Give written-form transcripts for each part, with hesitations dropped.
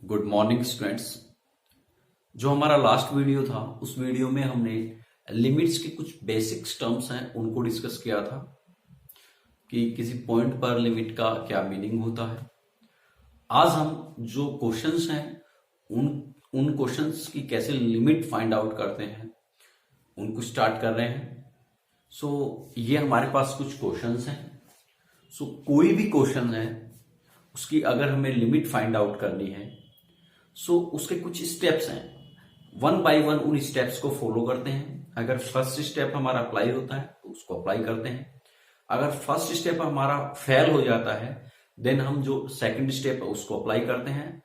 Good morning students. जो हमारा last video था उस वीडियो में हमने लिमिट्स के कुछ बेसिक टर्म्स हैं उनको डिस्कस किया था कि किसी पॉइंट पर लिमिट का क्या मीनिंग होता है। आज हम जो क्वेश्चंस हैं उन उन क्वेश्चंस की कैसे लिमिट फाइंड आउट करते हैं उनको स्टार्ट कर रहे हैं। ये हमारे पास कुछ क्वेश्चंस हैं। कोई भी क्वेश्चन है उसकी अगर हमें लिमिट फाइंड आउट करनी है उसके कुछ स्टेप्स हैं। वन बाय वन उन स्टेप्स को फॉलो करते हैं। अगर फर्स्ट स्टेप हमारा अप्लाई होता है तो उसको अप्लाई करते हैं। अगर फर्स्ट स्टेप हमारा फेल हो जाता है देन हम जो सेकंड स्टेप है उसको अप्लाई करते हैं।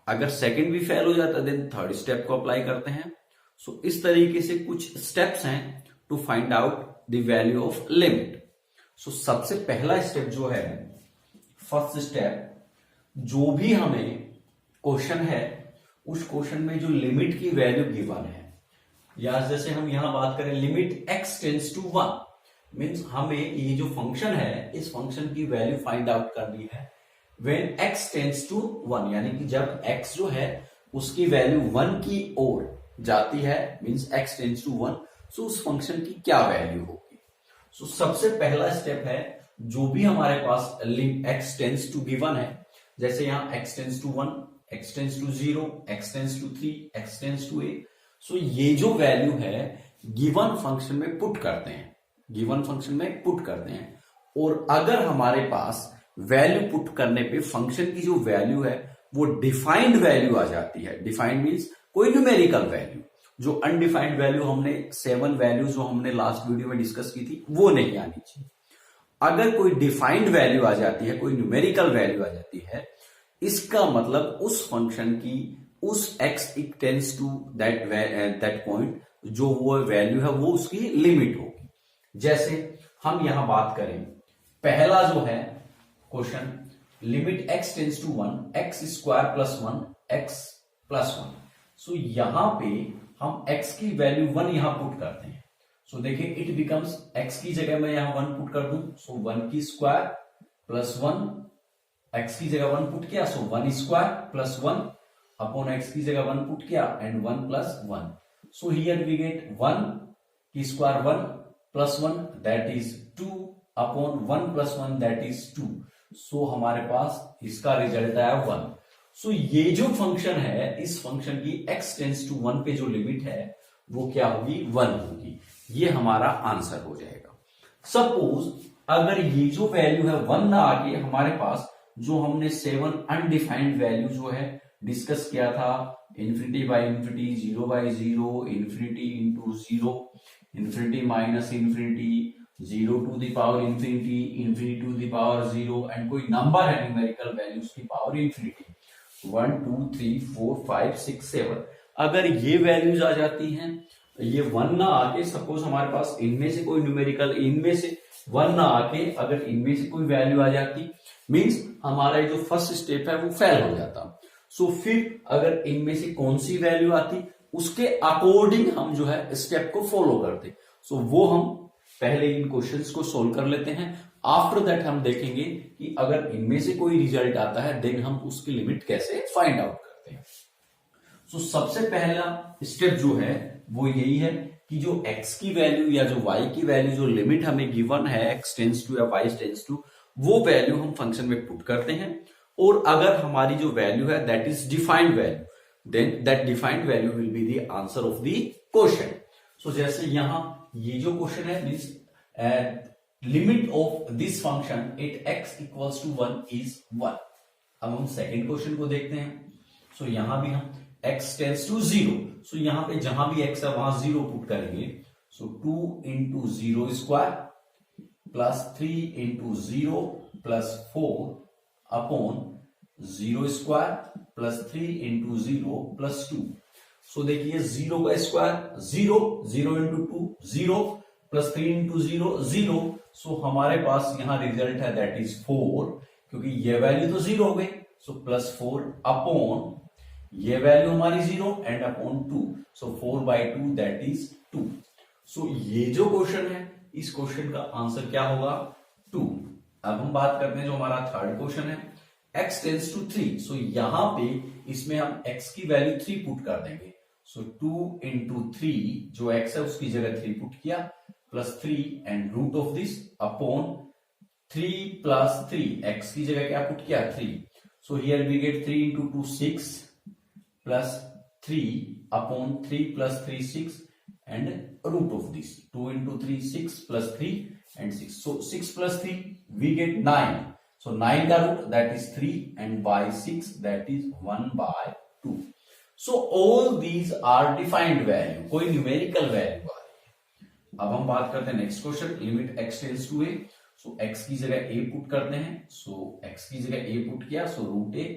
अगर सेकंड भी फेल हो जाता है देन थर्ड स्टेप को अप्लाई करते हैं। इस तरीके से कुछ स्टेप्स हैं to find out the value of limit. सबसे पहला स्टेप जो है, फर्स्ट स्टेप, जो भी हमें क्वेश्चन है उस क्वेश्चन में जो लिमिट की वैल्यू गिवन है, या जैसे हम यहां बात करें limit x tends to 1, means हमें ये जो फंक्शन है इस फंक्शन की वैल्यू फाइंड आउट करनी है व्हेन x टेंड्स टू 1, यानी कि जब x जो है उसकी वैल्यू 1 की ओर जाती है, मींस x टेंड्स टू 1, उस फंक्शन की क्या वैल्यू होगी। सबसे पहला स्टेप है, जो भी हमारे पास x टेंड्स टू गिवन है, जैसे यहां x tends to 1, x tends to 0, x tends to 3, x tends to 8, ये जो वैल्यू है गिवन फंक्शन में पुट करते हैं, गिवन फंक्शन में पुट करते हैं। और अगर हमारे पास वैल्यू पुट करने पे फंक्शन की जो वैल्यू है वो डिफाइंड वैल्यू आ जाती है। डिफाइंड मींस कोई न्यूमेरिकल वैल्यू, जो अनडिफाइंड वैल्यू हमने 7 वैल्यू जो हमने लास्ट वीडियो में डिस्कस की थी वो नहीं आनी चाहिए। अगर कोई डिफाइंड वैल्यू आ जाती है, कोई न्यूमेरिकल वैल्यू आ जाती है, इसका मतलब उस फंक्शन की उस x tends to that point जो वो वैल्यू है वो उसकी लिमिट होगी। जैसे हम यहां बात करें, पहला जो है question, limit x tends to 1, x square plus 1, x plus 1। यहां पे हम x की वैल्यू 1 यहां पुट करते हैं। देखिए इट बिकम्स, x की जगह मैं यहां 1 पुट कर दूं, 1 की स्क्वायर प्लस 1, x की जगह 1 पुट किया, 1 स्क्वायर प्लस 1 अपॉन x की जगह 1 पुट किया and 1 plus 1। Here we get 1 की square 1 plus 1 that is 2 upon 1 plus 1 that is 2। हमारे पास इसका रिजल्ट आया 1। ये जो फंक्शन है इस फंक्शन की x टेंड्स टू 1 पे जो लिमिट है वो क्या होगी, 1 होगी। ये हमारा आंसर हो जाएगा। सपोज अगर ये जो वैल्यू है 1 ना आके हमारे पास जो हमने 7 अनडिफाइंड वैल्यू जो है डिस्कस किया था, infinity by infinity, 0 by 0, infinity into 0, infinity minus infinity, 0 to the power infinity, infinity to the power 0 and कोई नंबर है न्यूमेरिकल वैल्यूज की पावर इंफिनिटी, 1 2 3 4 5 6 7। अगर ये वैल्यूज आ जाती हैं, ये 1 ना आके, सपोज हमारे पास इनमें से कोई न्यूमेरिकल, इनमें से 1 ना आके अगर इनमें से कोई वैल्यू आ जाती, मींस हमारा जो फर्स्ट स्टेप है वो फेल हो जाता। फिर अगर इनमें से कौन सी वैल्यू आती उसके अकॉर्डिंग हम जो है स्टेप को फॉलो करते। वो हम पहले इन क्वेश्चंस को सोल्व कर लेते हैं। आफ्टर दैट हम देखेंगे कि अगर इनमें से कोई रिजल्ट आता है देन हम उसकी लिमिट कैसे फाइंड आउट करते हैं। सबसे पहला स्टेप जो है वो यही है कि जो x की वैल्यू या जो y की वैल्यू, जो लिमिट हमें गिवन है x टेंड्स टू या y टेंड्स टू, वो वैल्यू हम फंक्शन में पुट करते हैं। और अगर हमारी जो वैल्यू है that is defined value, then that defined value will be the answer of the question. जैसे यहां ये जो क्वेश्चन है, means limit of this function at x equals to 1 is 1। अब हम सेकेंड क्वेश्चन को देखते हैं। यहां भी हम x टेंड्स टू 0, यहां पे जहां भी x है वहां 0 पुट करेंगे। 2 into 0 square plus 3 into 0 plus 4 upon 0 square plus 3 into 0 plus 2। देखिए 0 का स्क्वायर 0, 0 इंटू 2 0 प्लस 3 इंटू 0 0। हमारे पास यहां रिजल्ट है दैट इज 4, क्योंकि ये वैल्यू तो 0 हो गई। प्लस 4 अपॉन ये वैल्यू हमारी 0 and upon 2, 4 by 2 that is 2। ये जो क्वेश्चन है इस क्वेश्चन का आंसर क्या होगा, 2। अब हम बात करते हैं जो हमारा थर्ड क्वेश्चन है, x टेंस टू 3, सो यहां पे इसमें हम x की वैल्यू 3 पुट कर देंगे। सो 2 इंटू 3, जो x है उसकी जगह 3 पुट किया, plus 3 and root of this upon 3 plus 3, x की जगह क्या पुट किया 3। So here we get 3 into 2 6 plus 3 upon 3 plus 3 6 and root of this 2 into 3 6 plus 3 and 6, so 6 plus 3 we get 9, so 9 का root that is 3 and by 6 that is 1 by 2, so all these are defined value, कोई numerical value आ रही है। अब हम बात करते हैं next question, limit x tends to a, so x की जगह a पुट करते हैं, सो x की जगह a पुट किया, सो रूट a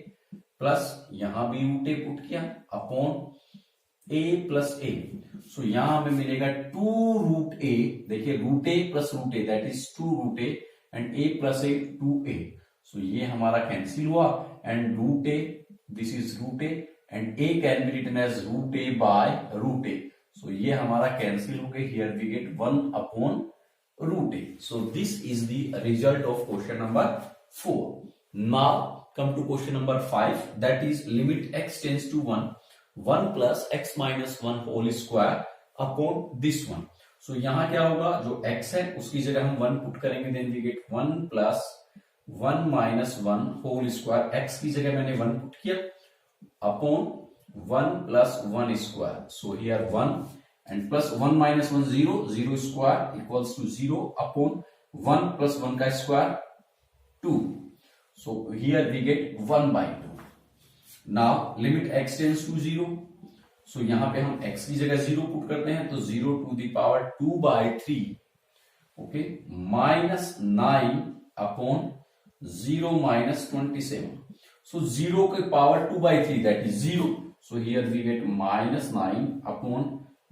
प्लस यहां भी रूट a पुट किया upon a plus a, so यहां हमें मिलेगा 2 रूट a, देखिए root a plus root a that is 2 root a and a plus a 2a, so ये हमारा कैंसिल हुआ and root a this is root a and a can be written as root a by root a, so ये हमारा cancel हो गया, here we get 1 upon root a, so this is the result of question number 4। Now come to question number 5, that is limit x tends to 1 plus x minus 1 whole square upon this one, so यहां क्या होगा, जो x है उसकी जगह हम 1 put करेंगे, then we get 1 plus 1 minus 1 whole square, x की जगह मैंने 1 पुट किया upon 1 plus 1 square, so here 1 and plus 1 minus 1 0, 0 square equals to 0 upon 1 plus 1 का square 2, so here we get 1 by 2। Now limit x tends to 0, so यहां पे हम x की जगह 0 पुट करते हैं, तो 0 to the power 2 by 3, okay, minus 9 upon 0 minus 27, so 0 के power 2 by 3 that is 0, so here we get minus 9 upon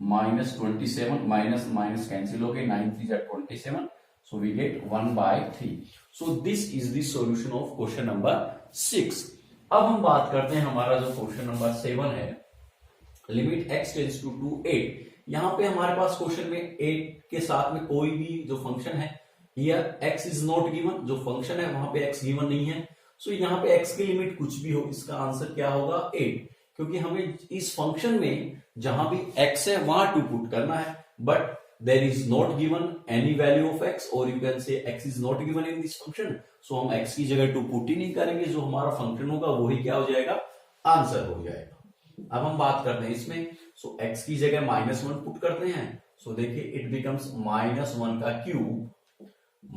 minus 27, minus minus cancel हो गए, 9 3 जा 27, so we get 1 by 3, so this is the solution of question number 6। अब हम बात करते हैं हमारा जो क्वेश्चन नंबर 7 है, लिमिट x टेंस टू 8, यहां पे हमारे पास क्वेश्चन में 8 के साथ में कोई भी जो फंक्शन है, here x is not given, जो फंक्शन है वहां पे x गिवन नहीं है, सो यहाँ पे x की लिमिट कुछ भी हो, इसका आंसर क्या होगा 8, क्योंकि हमें इस फंक्शन में जहां भी x है वहां 2 पुट करना है, but there is not given any value of x, or you can say x is not given in this function, so हम x की जगह 2 पुट ही नहीं करेंगे, जो हमारा फंक्शन होगा वही क्या हो जाएगा, आंसर हो जाएगा। अब हम बात करते हैं इसमें, सो x की जगह -1 पुट करते हैं, सो देखिए इट बिकम्स -1 का क्यूब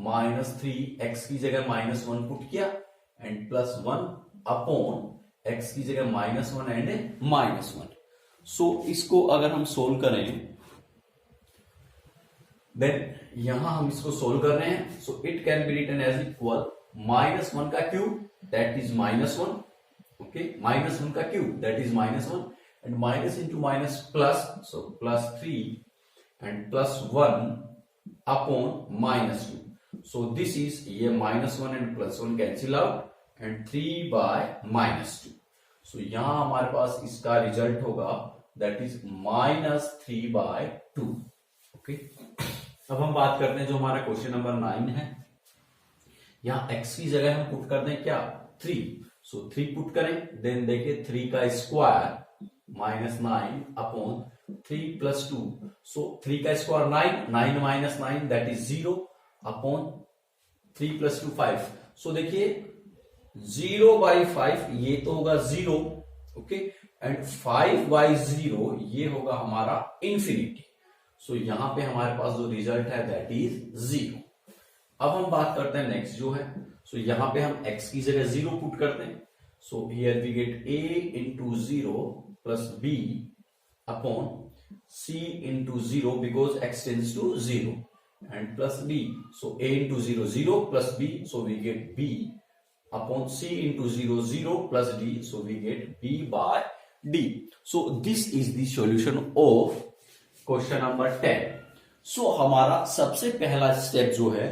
माइनस 3, x की जगह -1 पुट किया एंड प्लस 1 अपॉन x की जगह -1 एंड -1, सो इसको अगर हम सोल्व करें, देन यहां हम इसको सोल्व कर रहे हैं, so it can be written as equal -1 का क्यूब दैट इज -1, ओके, -1 का cube that is -1 and minus into minus plus, so plus 3 and plus 1 upon -2, so this is ये -1 and +1 cancel out and 3 by -2, so यहां हमारे पास इसका result होगा that is -3 by 2, okay. अब हम बात करते हैं जो हमारा क्वेश्चन नंबर 9 है, यहां x की जगह हम पुट करते हैं क्या 3, सो 3 पुट करें, देन देखिए 3 का स्क्वायर -9 अपॉन 3 प्लस 2, सो 3 का square 9, 9 minus 9 that is 0 upon 3 plus 2 5, सो देखिए 0 by 5 ये तो होगा 0, ओके, एंड 5 by 0 ये होगा हमारा इंफिनिटी, सो यहां पे हमारे पास जो रिजल्ट है दैट इज 0। अब हम बात करते हैं नेक्स्ट जो है, सो यहां पे हम x की जगह 0 पुट करते हैं, so here we get a into 0 plus b upon c into 0 because x tends to 0 and plus b, so a into 0 0 plus b, so we get b upon c into 0 0 plus d, so we get b by d, so this is the solution of question number 10। So हमारा सबसे पहला step जो है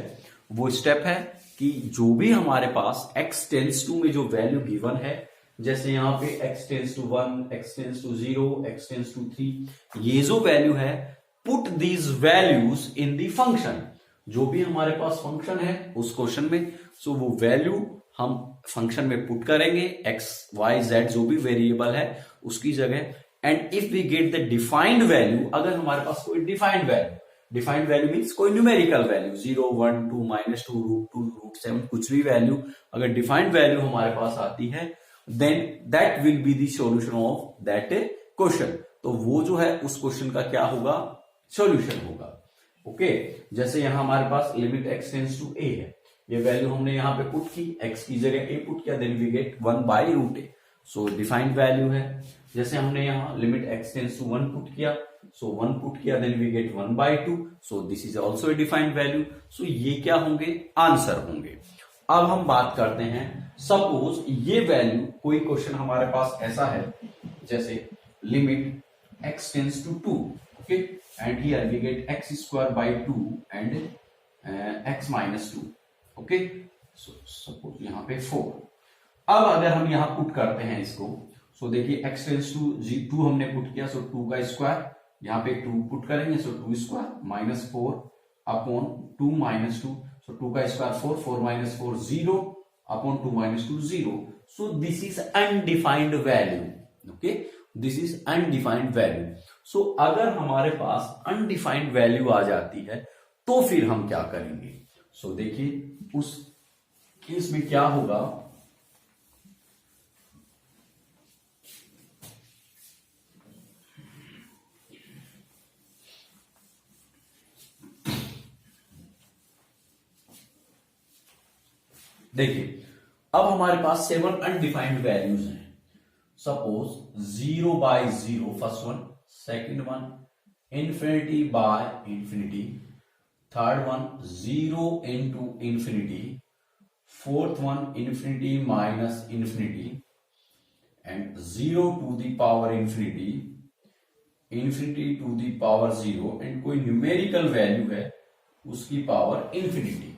वो step है कि जो भी हमारे पास x टेंस टू में जो वैल्यू गिवन है, जैसे यहां पे x tends to 1, x tends to 0, x tends to 3, ये जो वैल्यू है put these values in the function, जो भी हमारे पास फंक्शन है उस क्वेश्चन में, सो वो वैल्यू हम फंक्शन में पुट करेंगे एक्स वाई जेड जो भी वेरिएबल है उसकी जगह, and if we get the defined value, अगर हमारे पास कोई डिफाइंड वैल्यू मीन्स कोई न्यूमेरिकल वैल्यू 0 1 2 -2 √2 √7 कुछ भी वैल्यू, अगर डिफाइंड वैल्यू हमारे पास आती है then that will be the solution of that question. तो वो जो है उस क्वेश्चन का क्या होगा, सॉल्यूशन होगा। ओके, जैसे यहां हमारे पास limit x tends to a है, ये वैल्यू हमने यहां पे पुट की, x की जगह a पुट किया, then we get 1/√a, so defined value है। जैसे हमने यहां limit x tends to 1 put किया, सो 1 पुट किया, then we get 1/2, so this is also a defined value. So ये क्या होंगे, आंसर होंगे। अब हम बात करते हैं, सपोज ये वैल्यू, कोई क्वेश्चन हमारे पास ऐसा है जैसे limit x tends to 2, okay, and here we get x²/2 and x -2, okay, so suppose यहां पे 4। अब अगर हम यहां पुट करते हैं इसको, सो देखिए x टेंड्स टू 2 हमने पुट किया, सो 2 का स्क्वायर, यहां पे 2 पुट करेंगे, सो 2 स्क्वायर -4 अपॉन 2 -2, सो 2 का square 4, 4 -4 0 upon 2 -2 0, so this is undefined value, okay, this is undefined value. So अगर हमारे पास अनडिफाइंड वैल्यू आ जाती है तो फिर हम क्या करेंगे, सो देखिए उस केस में क्या होगा, देखिए अब हमारे पास 7 अनडिफाइंड वैल्यूज हैं। Suppose 0/0 first one, second one infinity/infinity, third one 0 into infinity, fourth one infinity minus infinity, and 0 to the power infinity, infinity to the power 0, and कोई न्यूमेरिकल वैल्यू है उसकी power infinity।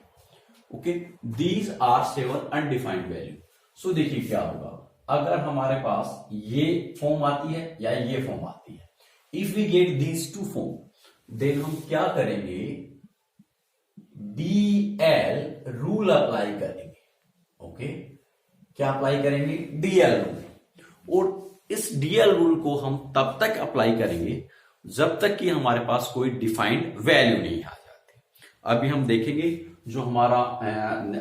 Okay, these are 7 undefined value. So देखिए क्या होगा, अगर हमारे पास ये form आती है या ये फॉर्म आती है, if we get these two form then हम क्या करेंगे, DL रूल अप्लाई करेंगे। ओके, क्या अप्लाई करेंगे, DL रूल। और इस DL रूल को हम तब तक अप्लाई करेंगे जब तक कि हमारे पास कोई डिफाइंड वैल्यू नहीं आ जाती। अभी हम देखेंगे जो हमारा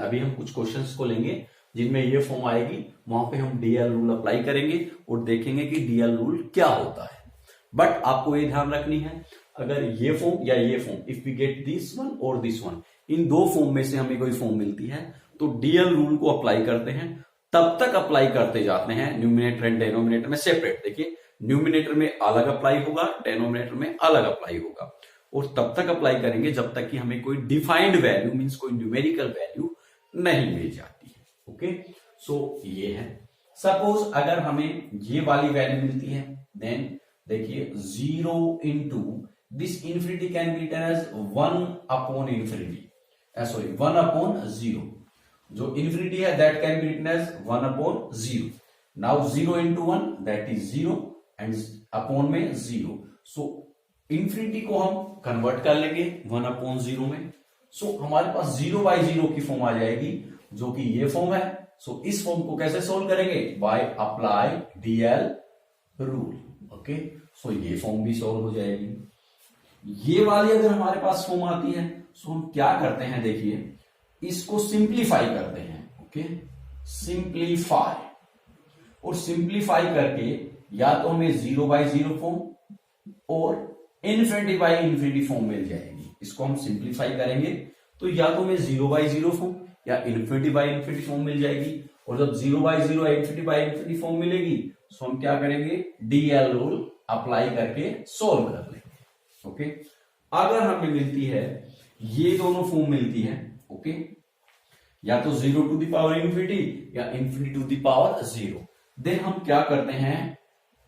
अभी हम कुछ क्वेश्चंस को लेंगे जिनमें ये फॉर्म आएगी, वहां पे हम DL रूल अप्लाई करेंगे और देखेंगे कि DL रूल क्या होता है। बट आपको ये ध्यान रखनी है, अगर ये फॉर्म या ये form, if we get this one और दिस वन, इन दो फॉर्म में से हमें कोई फॉर्म मिलती है तो DL रूल को अप्लाई करते हैं, तब तक अप्लाई करते जाते हैं न्यूमिनेटर एंड डेनोमिनेटर में सेपरेट। देखिए न्यूमिनेटर में अलग अप्लाई होगा, डेनोमिनेटर में अलग अप्लाई होगा, और तब तक अप्लाई करेंगे जब तक कि हमें कोई डिफाइंड वैल्यू मींस कोई न्यूमेरिकल वैल्यू नहीं मिल जाती है। ओके, सो ये है। सपोज अगर हमें ये वाली वैल्यू मिलती है, देन देखिए 0 into this infinity can be written as 1/infinity, sorry 1/0, जो इंफिनिटी है that can be written as 1/0। Now 0 into 1 that is 0 and upon में 0, सो इंफिनिटी को हम कन्वर्ट कर लेंगे 1/0 में, सो हमारे पास 0/0 की फॉर्म आ जाएगी जो कि ये फॉर्म है। सो इस फॉर्म को कैसे सोल्व करेंगे, by apply DL rule. Okay, so ये फॉर्म भी सोल्व हो जाएगी। ये वाली अगर हमारे पास फॉर्म आती है, सो हम क्या करते हैं, देखिए इसको सिंप्लीफाई करते हैं। ओके, सिंप्लीफाई, और सिंप्लीफाई करके या तो हमें 0/0 फॉर्म और infinity/infinity फॉर्म मिल जाएगी। इसको हम सिंप्लीफाई करेंगे तो या तो हमें 0/0 फॉर्म या infinity/infinity फॉर्म मिल जाएगी, और जब 0/0 या infinity/infinity फॉर्म मिलेगी तो हम क्या करेंगे, DL रूल अप्लाई करके सोल्व कर लेंगे। ओके, अगर हमें मिलती है ये दोनों फॉर्म मिलती है, ओके, या तो 0 to the power infinity या infinity to the power 0, then हम क्या करते हैं,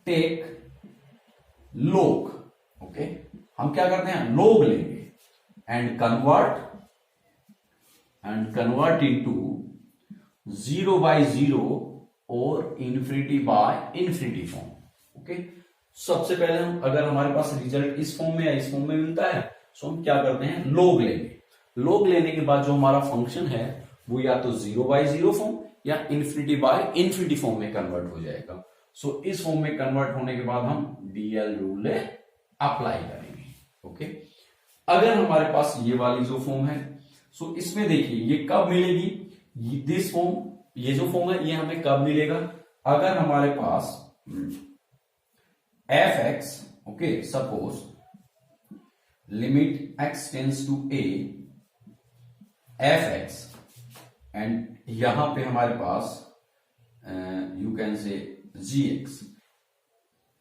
टेक log। ओके, हम क्या करते हैं, log लेंगे एंड कन्वर्ट इनटू 0/0 और infinity/infinity फॉर्म। ओके, सबसे पहले हम, अगर हमारे पास रिजल्ट इस फॉर्म में या इस फॉर्म में मिलता है, तो हम क्या करते हैं, log लेंगे। log लेने के बाद जो हमारा फंक्शन है वो या तो 0/0 फॉर्म या इन्फिनिटी बाय इन्फिनिटी फॉर्म में कन्वर्ट हो जाएगा। सो इस फॉर्म में कन्वर्ट होने के बाद हम डीएल रूल अप्लाई करेंगे। ओके, अगर हमारे पास ये वाली जो फॉर्म है, सो इसमें देखिए ये कब मिलेगी, दिस फॉर्म, ये जो फॉर्म है ये हमें कब मिलेगा, अगर हमारे पास f x, okay, suppose limit x tends to a f x, and यहां पे हमारे पास यू कैन से जी एक्स,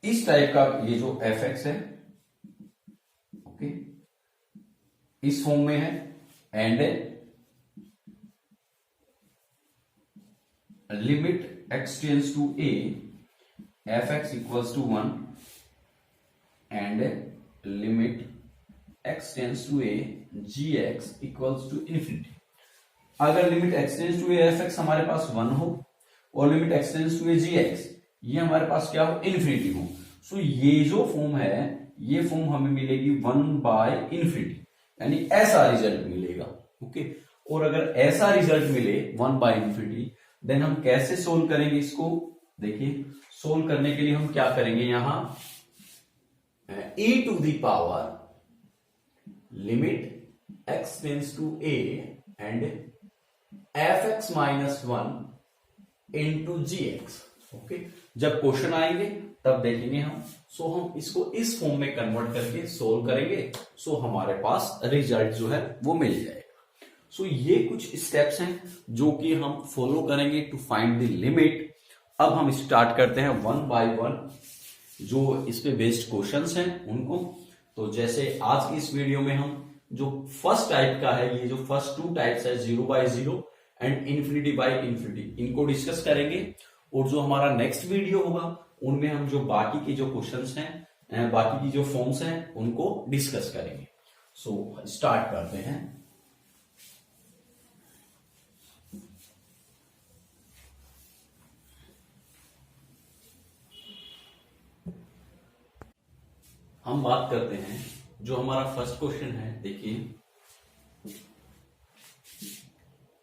इस टाइप का ये जो एफ एक्स है, ओके, इस फॉर्म में है, and limit x tends to a f x equals to 1 and limit x tends to a g x equals to infinity. अगर limit x tends to a f x हमारे पास 1 हो और limit x tends to a g x ये हमारे पास क्या हो, infinity हो, सो ये जो फॉर्म है ये फॉर्म हमें मिलेगी 1 बाय इन्फिनिटी, यानी ऐसा रिजल्ट मिलेगा। ओके, और अगर ऐसा रिजल्ट मिले 1 बाय इन्फिनिटी, देन हम कैसे सोल्व करेंगे इसको, देखिए सोल्व करने के लिए हम क्या करेंगे, यहां e to the power limit x tends to a and F X minus 1 into G X. Okay, जब क्वेश्चन आएंगे तब देखेंगे हम, सो हम इसको इस फॉर्म में कन्वर्ट करके सोल्व करेंगे, सो हमारे पास रिजल्ट जो है वो मिल जाएगा। सो ये कुछ स्टेप्स हैं जो कि हम फॉलो करेंगे टू फाइंड द लिमिट। अब हम स्टार्ट करते हैं 1 बाय 1 जो इस पे बेस्ड क्वेश्चंस हैं उनको। तो जैसे आज की इस वीडियो में हम जो फर्स्ट टाइप का है, ये जो फर्स्ट 2 टाइप्स है 0 by 0 and infinity by infinity, इनको डिस्कस करेंगे। और जो हमारा नेक्स्ट वीडियो होगा उनमें हम जो बाकी के जो क्वेश्चंस हैं, बाकी की जो फॉर्म्स हैं उनको डिस्कस करेंगे। सो स्टार्ट करते हैं। हम बात करते हैं जो हमारा फर्स्ट क्वेश्चन है, देखिए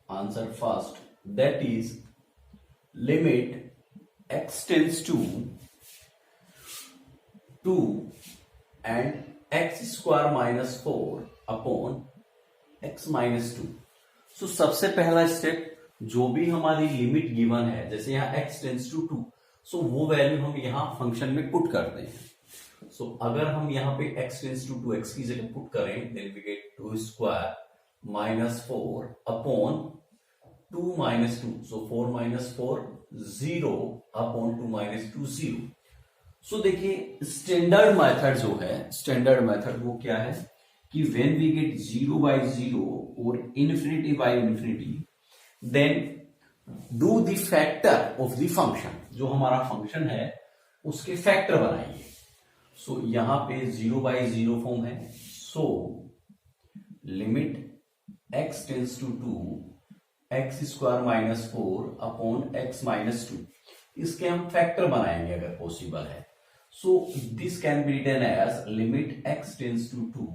answer first, that is limit x tends to 2 and x square minus 4 upon x minus 2। So सबसे पहला स्टेप, जो भी हमारी लिमिट गिवन है, जैसे यहां x टेंस टू 2, सो वो वैल्यू हम यहां फंक्शन में पुट करते हैं। सो अगर हम यहां पे x टेंस टू 2x की जगह पुट करें, then we get 2 square minus 4 upon 2 minus 2, so 4 minus 4 0 upon 2 minus 2 0। So देखिए स्टैंडर्ड मेथड जो है, स्टैंडर्ड मेथड वो क्या है कि व्हेन वी गेट 0 बाय 0 और infinity by infinity, then do the factor of the function, जो हमारा फंक्शन है उसके फैक्टर बनाइए। सो यहां पे 0 बाय 0 फॉर्म है, so limit x tends to 2 X square minus 4 upon X minus 2, इसके हम फैक्टर बनाएंगे अगर पॉसिबल है। So this can be written as limit x tends to 2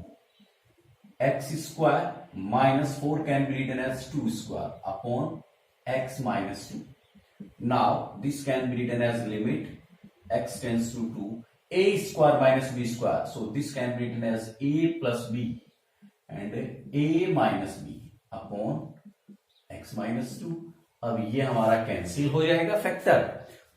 X square minus 4 can be written as 2 square upon X minus 2। Now this can be written as limit x tends to 2 a square minus b square, so this can be written as a plus b and a minus b upon x minus 2। अब ये हमारा cancel हो जाएगा factor.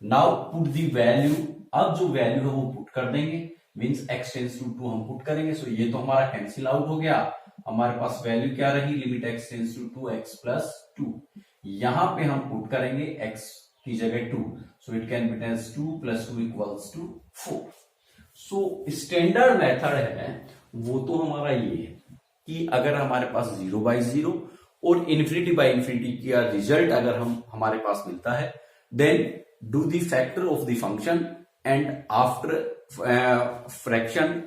Now put the value, अब जो value है वो put कर देंगे, मींस x टेंस टू 2 हम पुट करेंगे। सो ये तो हमारा कैंसिल आउट हो गया, हमारे पास वैल्यू क्या रही, limit x tends to 2 x plus 2। यहां पे हम पुट करेंगे x की जगह 2, so it can be tends 2 plus 2 equals to 4। So standard method है वो तो हमारा ये है कि अगर हमारे पास 0 बाय 0 और इन्फिनिटी बाय इन्फिनिटी का रिजल्ट अगर हमारे पास मिलता है, then do the factor of the function and after fraction,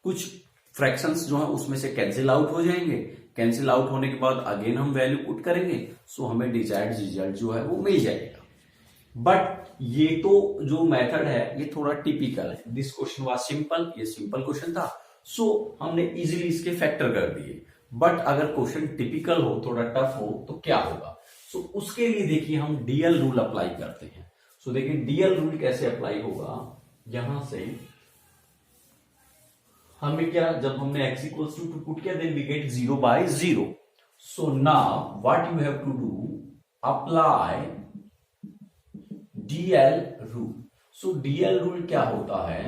कुछ फ्रैक्शंस जो है उसमें से कैंसिल आउट हो जाएंगे, कैंसिल आउट होने के बाद अगेन हम वैल्यू पुट करेंगे, सो हमें डिजायर्ड रिजल्ट जो है वो मिल जाएगा। बट ये तो जो मेथड है ये थोड़ा टिपिकल है। दिस क्वेश्चन वाज सिंपल, ये सिंपल क्वेश्चन था, सो हमने इजीली इसके फैक्टर कर दिए। बट अगर क्वेश्चन टिपिकल हो, थोड़ा टफ हो, तो क्या होगा, सो उसके लिए देखिए हम डीएल रूल अप्लाई करते हैं। सो देखिए डीएल रूल कैसे अप्लाई होगा, यहां से हमें क्या, जब हमने x इक्वल्स टू पुट किया then we get 0/0। So now what you have to do, apply DL rule. So DL rule क्या होता है,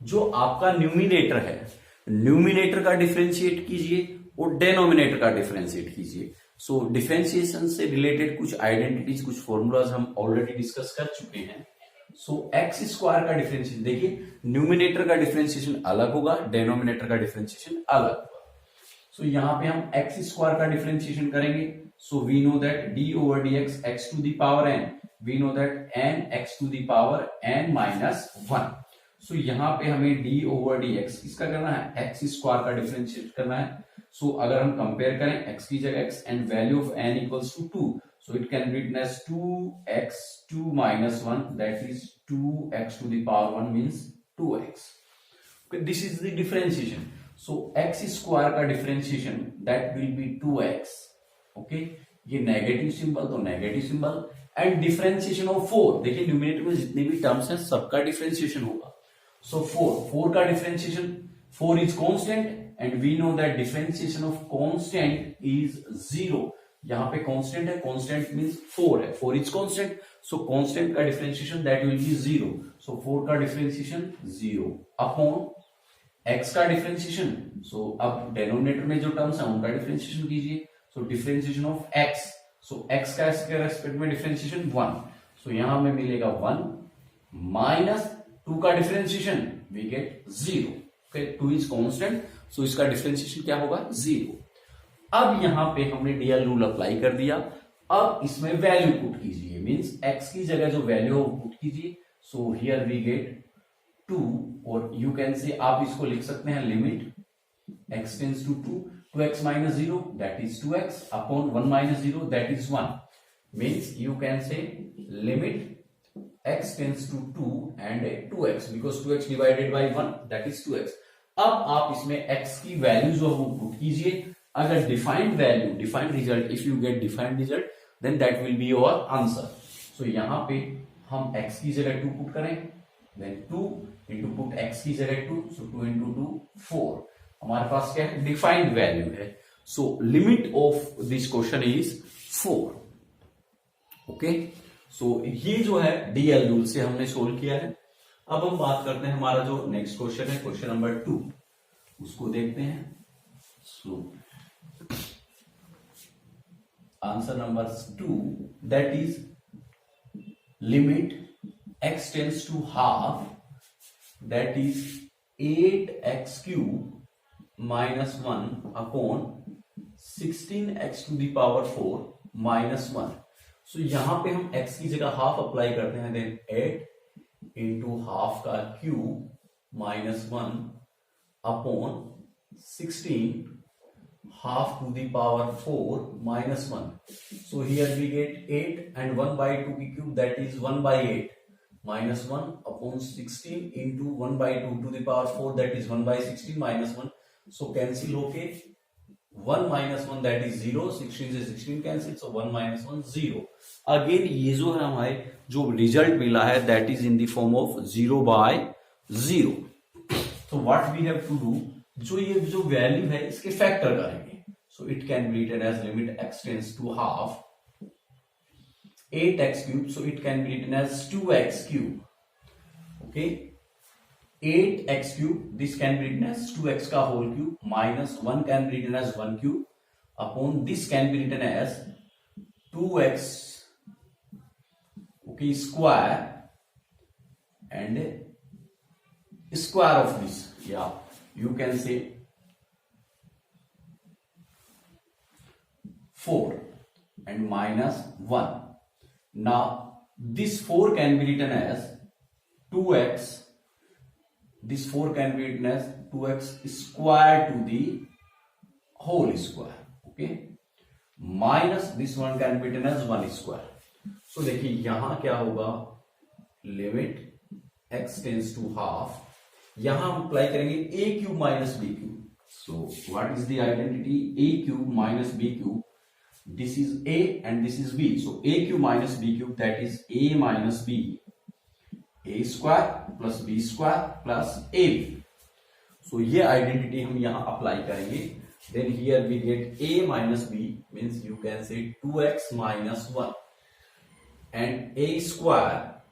जो आपका न्यूमिनेटर है, न्यूमिनेटर का डिफरेंशिएट कीजिए और डेनोमिनेटर का डिफरेंशिएट कीजिए। सो डिफरेंशिएशन से रिलेटेड कुछ आइडेंटिटीज, कुछ फॉर्मूलाज हम ऑलरेडी डिस्कस कर चुके हैं। सो एक्स स्क्वायर का डिफरेंशिएशन देखिए, न्यूमिनेटर का डिफरेंशिएशन अलग होगा, डेनोमिनेटर का डिफरेंशिएशन अलग होगा। सो यहां पे हम एक्स स्क्वायर का डिफरेंशिएशन करेंगे। So we know that D over D X, X to the power N, we know that N X to the power N minus 1। So यहां पे हमें डी ओवर डी एक्स किसका करना है, x square का differentiate करना है। सो अगर हम कंपेयर करें एक्स की जगह X and value of N equals to 2, so it can be written as 2x 2 minus 1, that is 2x to the power 1 means 2x. Okay, this is the differentiation. So x square का differentiation that will be 2x. Okay, ये negative symbol तो negative symbol, and differentiation of 4, देखिए numerator में जितने भी terms हैं सबका differentiation होगा। सो 4 का differentiation, 4 is constant and we know that differentiation of constant is 0. यहां पे कांस्टेंट है, कांस्टेंट मींस 4 है, 4 इज कांस्टेंट, सो कांस्टेंट का differentiation that will be 0। So 4 का डिफरेंशिएशन 0 अपॉन x का डिफरेंशिएशन। सो अब डेनोमिनेटर में जो टर्म्स है उनका डिफरेंशिएशन कीजिए। So differentiation of x, so x का इसके रेस्पेक्ट में डिफरेंशिएशन 1, सो यहां हमें मिलेगा 1 माइनस 2 का differentiation we get 0। Okay, 2 is constant, so इसका डिफरेंशिएशन क्या होगा, 0। अब यहां पे हमने डीएल रूल अप्लाई कर दिया। अब इसमें वैल्यू पुट कीजिए, मींस x की जगह जो वैल्यू हो पुट कीजिए। सो हियर वी गेट 2, और यू कैन से आप इसको लिख सकते हैं limit x tends to 2, 2x minus 0 that is 2x upon 1 minus 0 that is 1, means you can say limit x tends to 2 and 2x because 2x divided by 1 that is 2x। अब आप इसमें x की value जो है वो put कीजिए। अगर defined value, defined result, if you get defined result then that will be your answer. So यहां पे हम x की जगह 2 पुट करें, देन 2 इंटू पुट x की जगह 2, सो 2 इंटू 2 4, हमारे पास क्या है, डिफाइंड वैल्यू है। So limit of this question is 4। Okay, so ये जो है डीएल रूल से हमने सोल्व किया है। अब हम बात करते हैं हमारा जो नेक्स्ट क्वेश्चन है, क्वेश्चन नंबर 2, उसको देखते हैं। सो answer number 2, that is limit x tends to half, that is 8x cube minus 1 upon 16x to the power 4 minus 1। So यहां पे हम x की जगह हाफ अप्लाई करते हैं, देन 8 इंटू हाफ का cube minus 1 upon 16 half to the power 4 minus 1. So here we get 8 and 1 by 2 की cube, that is 1 by 8 minus 1 upon 16 into 1 by 2 to the power 4, that is 1 by 16 minus 1. So cancel होके 1 minus 1 that is 0, 16 से 16 cancel, so 1 minus 1 0। Again ये जो है हमारे जो result मिला है that is in the form of 0 by 0। So what we have to do, जो ये जो वैल्यू है इसके फैक्टर करेंगे। So it can be written as limit x tends to half 8x cube, so it can be written as 2x cube. Okay, 8x cube, this can be written as 2x का whole cube minus 1 can be written as 1 cube upon this can be written as 2x okay square and square of this, या you can say 4 and minus 1. Now this 4 can be written as 2x, this 4 can be written as 2x square to the whole square, okay, minus this one can be written as 1 square। so देखिए यहां क्या होगा, limit x tends to half, यहां हम apply करेंगे a cube minus B cube. So what is the identity, a cube minus B cube, this is a and this is b, so a cube minus b cube, that is a minus b, a square plus b square plus ab. So ये identity हम यहाँ apply करेंगे. Then here we get a minus b means you can say 2x minus 1 and a square.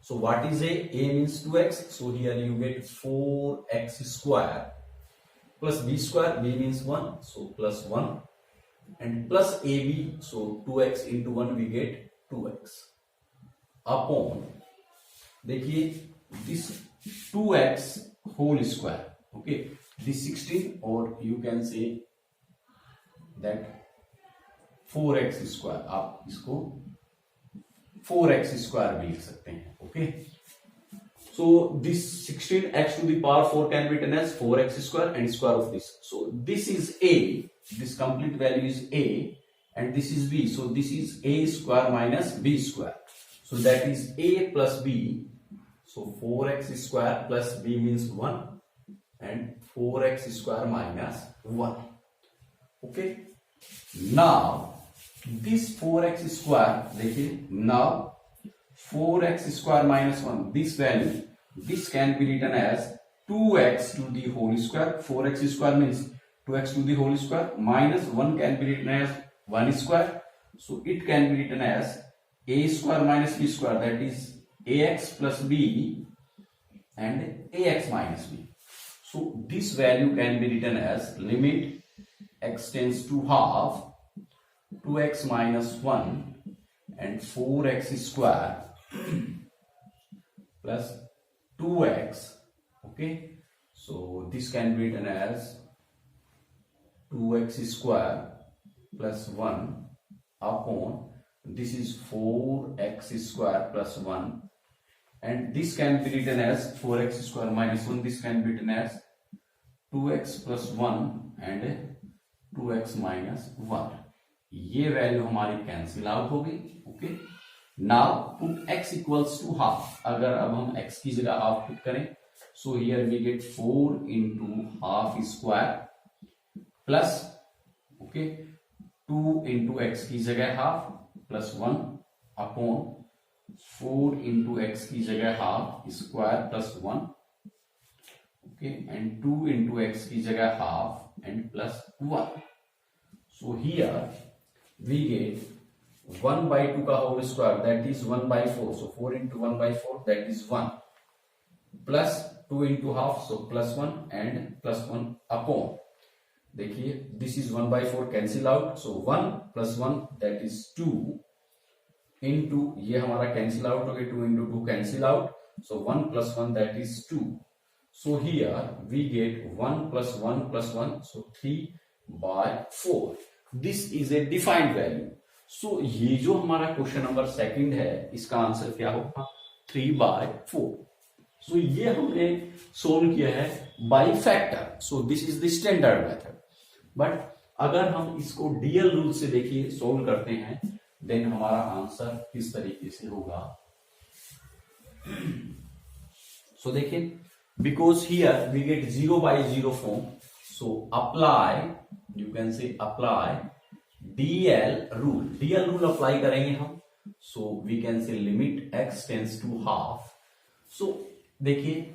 So what is a? A means 2x. So here you get 4x square plus b square. B means 1. So plus 1 and plus ab. So 2x into 1 we get 2x upon. देखिए this 2x whole square. Okay, this 16 or you can say that 4x square. आप इसको 4x square भी लिख सकते हैं. Okay, so this 16x to the power 4 can be written as 4x square and square of this. So this is a, this complete value is a and this is b. So this is a square minus b square. So that is a plus b. So 4x square plus b means 1 and 4x square minus 1. Okay, now this 4x square, देखिए, now 4x square minus 1, this value, this can be written as 2x to the whole square. 4x square means 2x to the whole square minus 1 can be written as 1 square. So it can be written as a square minus b square, that is ax plus b and ax minus b. So this value can be written as limit x tends to half 2x minus 1 and 4x square plus 2x. Okay, so this can be written as 2x square plus 1 upon this is 4x square plus 1. And this can be written as 4x square minus 1. This can be written as 2x plus 1 and 2x minus 1. ये value हमारी cancel out हो गई. Okay, now put x equals to half. अगर अब हम x की जगह half put करें, so here we get 4 into half square plus, okay, 2 into x की जगह half plus 1 upon 4 into x की जगह half square plus 1, okay, and 2 into x की जगह half and plus 1. So here we get 1 by 2 का whole square, that is 1 by 4. So 4 into 1 by 4 that is 1 plus 2 into half, so plus 1 and plus 1 upon, देखिए this is 1 by 4 cancel out. So 1 plus 1 that is 2 into, ये हमारा cancel out हो गया, 2 into 2 cancel out. So 1 plus 1 that is 2. So here we get 1 plus 1 plus 1, so 3 by 4. This is a defined value. So ये जो हमारा question number second है, इसका answer क्या होगा? 3 by 4. सो ये हमने सोल्व किया है by factor. So this is the standard method. But अगर हम इसको डीएल रूल से देखिए सोल्व करते हैं, देन हमारा आंसर किस तरीके से होगा. सो देखिए, because here we get 0 by 0 form, so apply, you can say apply DL rule. DL rule apply करेंगे हम. So we can say limit x tends to half. So देखिए,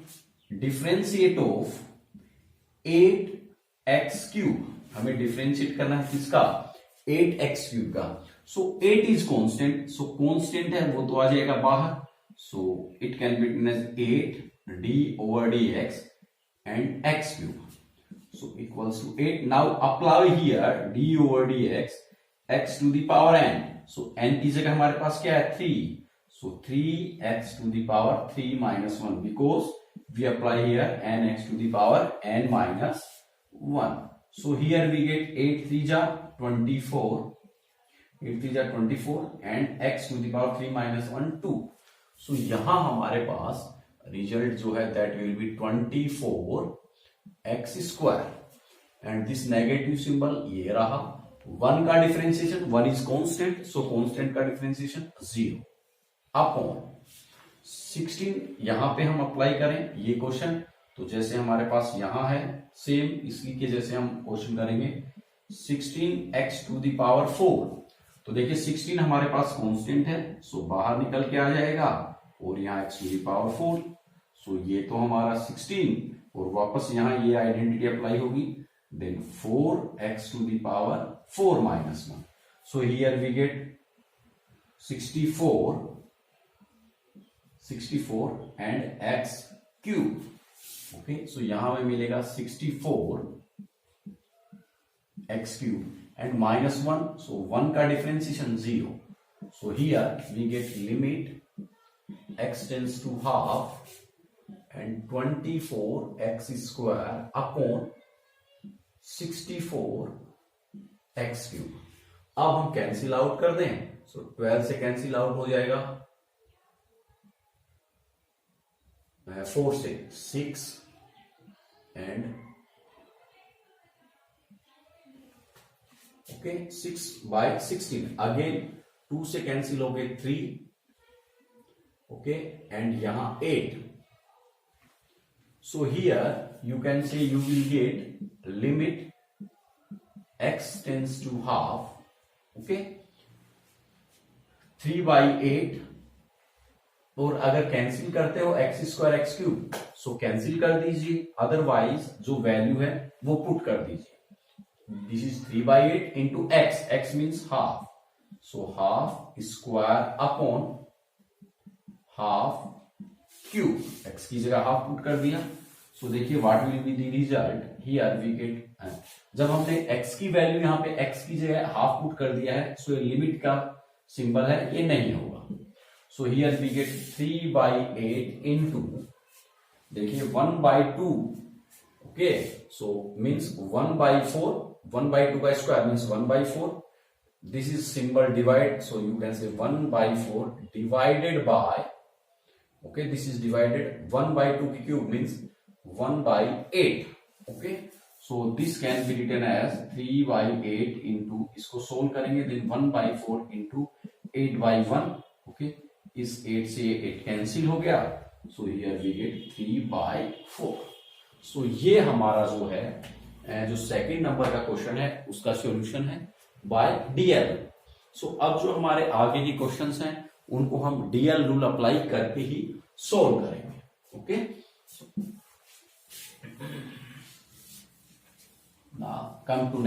डिफरेंशिएट ऑफ 8x क्यूब, हमें differentiate करना है किसका? 8x cube का. So 8 is constant, so constant है वो तो आ जाएगा बाहर. So it can be written as 8d over dx and x cube. So equals to 8. Now apply here d over dx x to the power n. So n की जगह हमारे पास क्या है? 3. So 3x to the power 3 minus 1, because we apply here nx to the power n minus 1. So here we get 8 3 जा 24, 8 3 जा 24 and x to the power 3 minus 1 2. So यहां हमारे पास result जो है that will B 24x square and this negative symbol ये रहा. 1 का differentiation, 1 is constant, so constant का डिफरेंशिएशन 0 अपॉन 16. यहां पे हम अप्लाई करें ये क्वेश्चन, तो जैसे हमारे पास यहां है सेम इसी के जैसे हम क्वेश्चन करेंगे. 16x to the power 4। तो देखिए 16 हमारे पास कांस्टेंट है, सो बाहर निकल के आ जाएगा और यहाँ x टू द पावर 4। सो ये तो हमारा 16 और वापस यहाँ ये आइडेंटिटी अप्लाई होगी, then 4x to the power 4 minus 1। So here we get 64 and x cube. Okay, so यहां में मिलेगा 64 x cube and minus 1, so 1 का differentiation 0। So here we get limit x tends to half and 24x square upon 64 x cube. अब हम cancel out कर दें, सो 12 से cancel out हो जाएगा, 4 से 6 एंड ओके 6 बाय 16 अगेन 2 से कैंसिल हो गए 3, ओके एंड यहां 8। So here you can say you will get limit x tends to half, okay 3 by 8, और अगर कैंसिल करते हो x square x cube, so cancel कर दीजिए, अदरवाइज जो वैल्यू है वो पुट कर दीजिए। This is 3 by 8 into x, x means half, so half square upon half cube, x की जगह हाफ पुट कर दिया। सो देखिए what will be the result, here we get, जब हमने x की वैल्यू यहाँ पे x की जगह हाफ पुट कर दिया है, सो ये लिमिट का सिंबल है, ये नहीं होगा। So here we get 3 by 8 into, देखिए 1 by 2, okay so means 1 by 4, 1 by 2 का square means 1 by 4। This is symbol divide, so you can say 1 by 4 divided by, okay this is divided 1 by 2 की cube means 1 by 8, okay so this can be written as 3 by 8 into, इसको solve करेंगे then 1 by 4 into 8 by 1, okay इस 8 से 8 cancel हो गया, so here we get 3 by 4। सो ये हमारा जो है जो सेकंड नंबर का क्वेश्चन है उसका सॉल्यूशन है बाय डीएल। सो अब जो हमारे आगे की क्वेश्चंस हैं उनको हम डीएल रूल अप्लाई करके ही सोल्व करेंगे, ओके नाउ कम टू